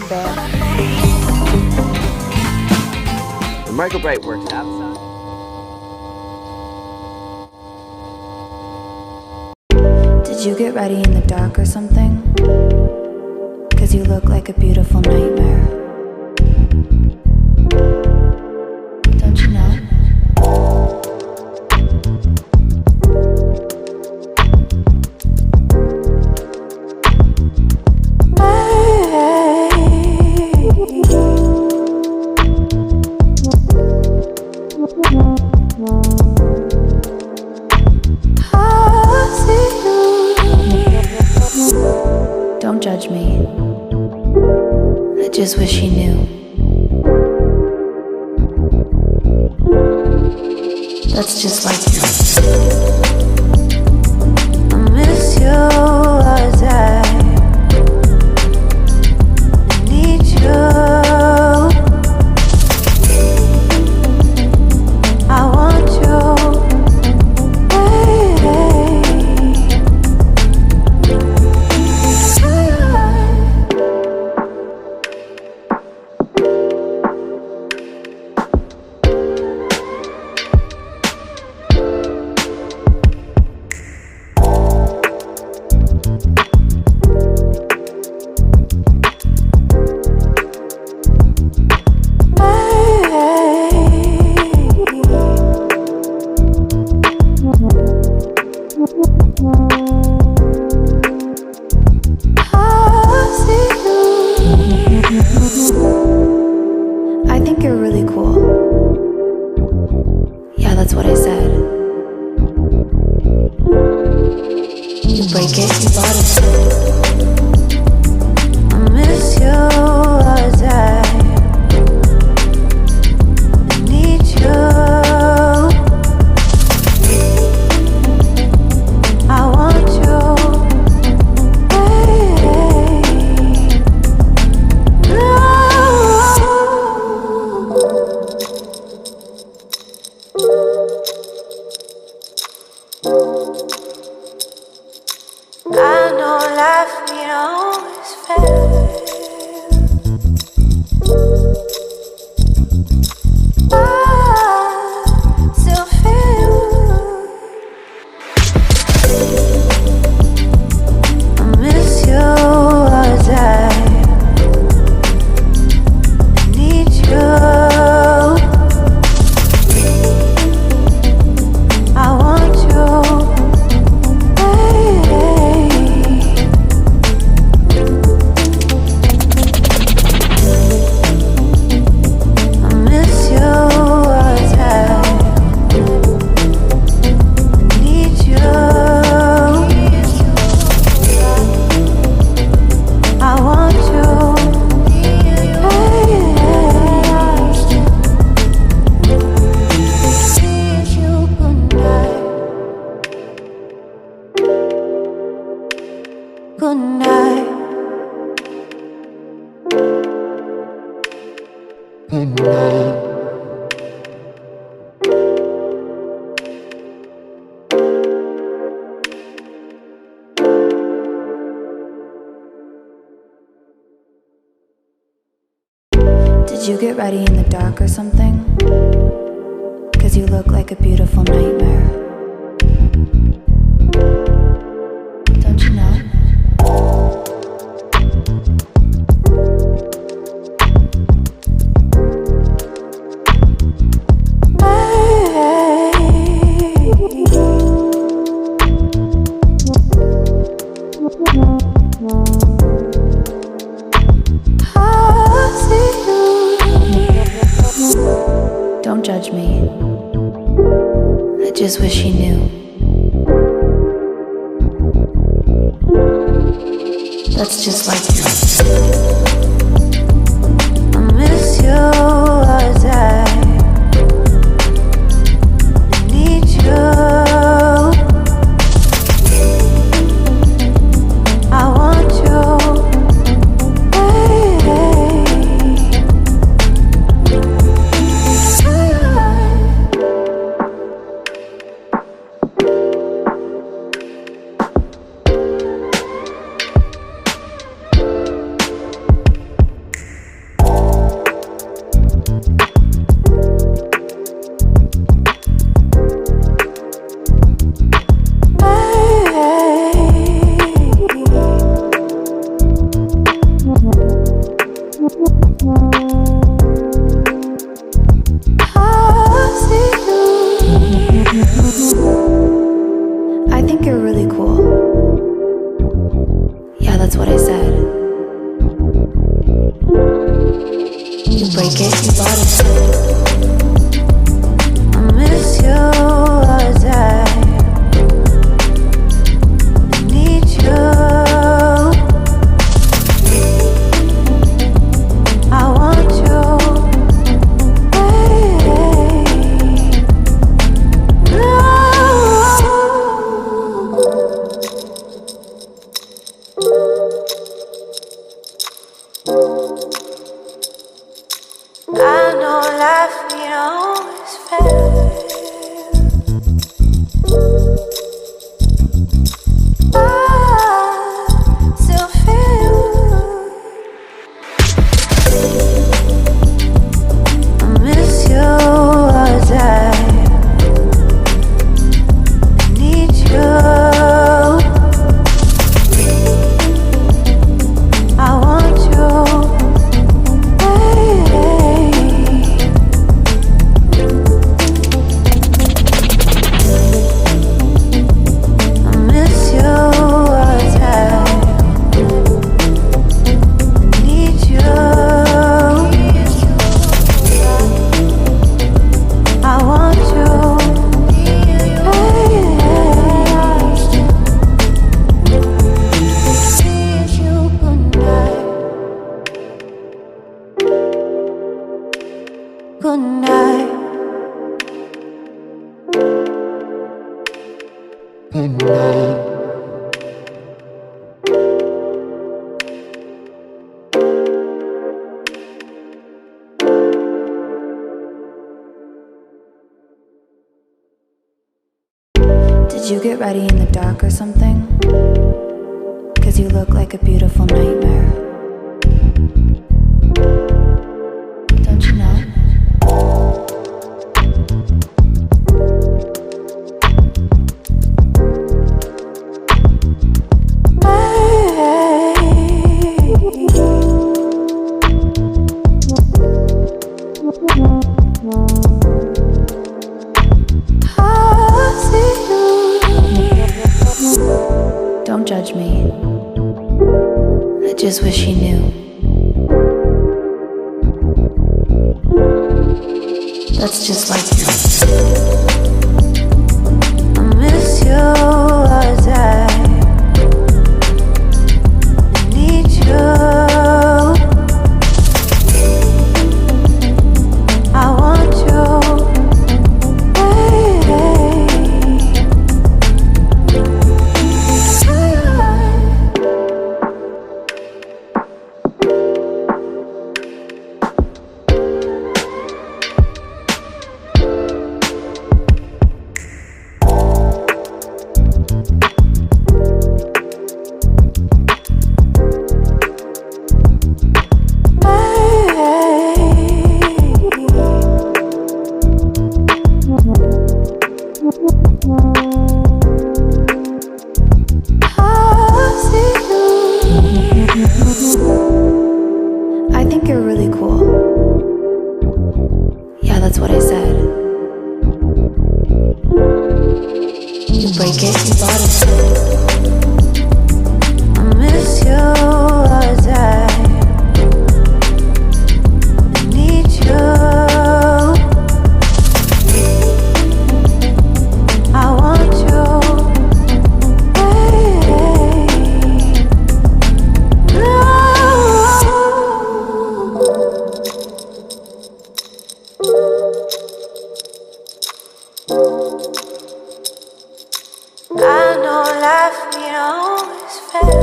Bear. The MicroBrite works outside. Did you get ready in the dark or something? 'Cause you look like a beautiful nightmare. Don't you know? Don't judge me. I just wish you knew. That's just like you. I miss you as I need you. I want you. I think you're really cool. Yeah, that's what I said. You break it, you bought it. I miss you as I need you. I want you. I know life ain't always fair. I still feel I miss you as I need you. I want you. Good night. Good night. Did you get ready in the dark or something? 'Cause you look like a beautiful nightmare. Don't you know? Don't judge me. I just wish you knew. That's just like you. I miss you as I need you. I want you. You break it, you bought it. I miss you all the time. I need you. I want you. I know life ain't always fair. I still feel I miss you all the time. I need you. I want you. Good night. Good night. Did you get ready in the dark or something? 'Cause you look like a beautiful nightmare. Don't you know? Don't judge me. I just wish you knew. That's just like you. I miss you all the time. I need you. I want you. I think you're really cool. Yeah, that's what I said. You break it, you bought it. I miss you all the time. I need you. I want you. I know life ain't always fair.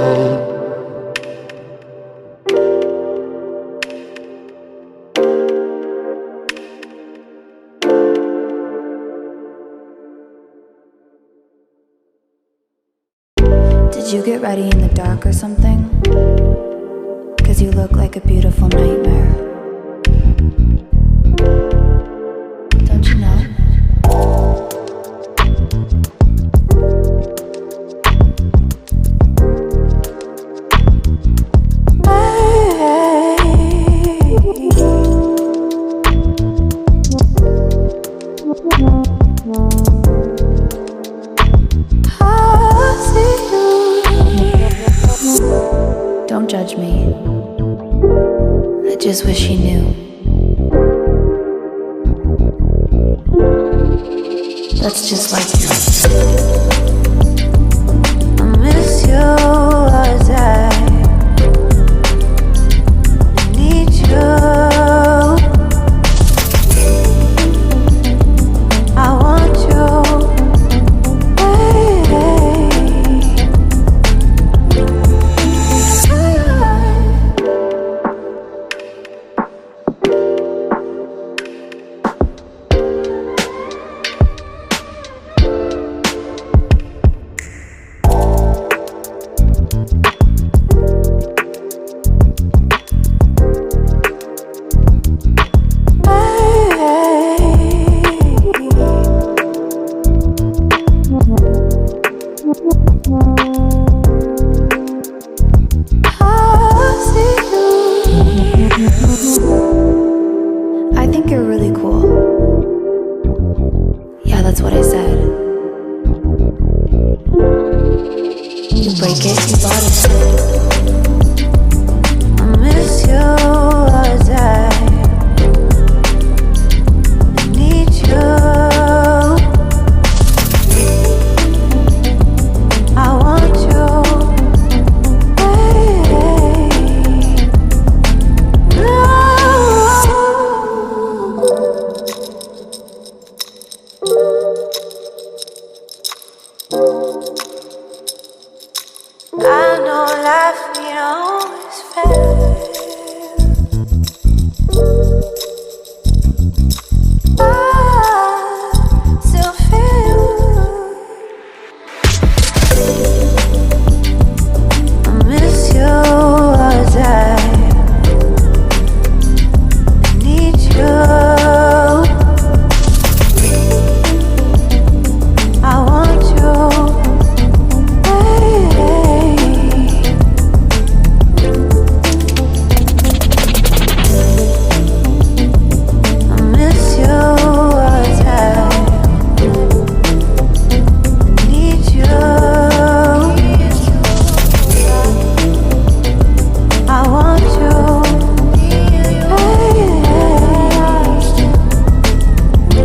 Did you get ready in the dark or something? 'Cause you look like a beautiful nightmare. Don't you know? Don't judge me. I just wish he knew. That's just like you. I miss you as I need you. I want you. I think you're really cool. Yeah, that's what I said. You break it, you bought it. I miss you as I need you. I want you. I know life ain't always fair.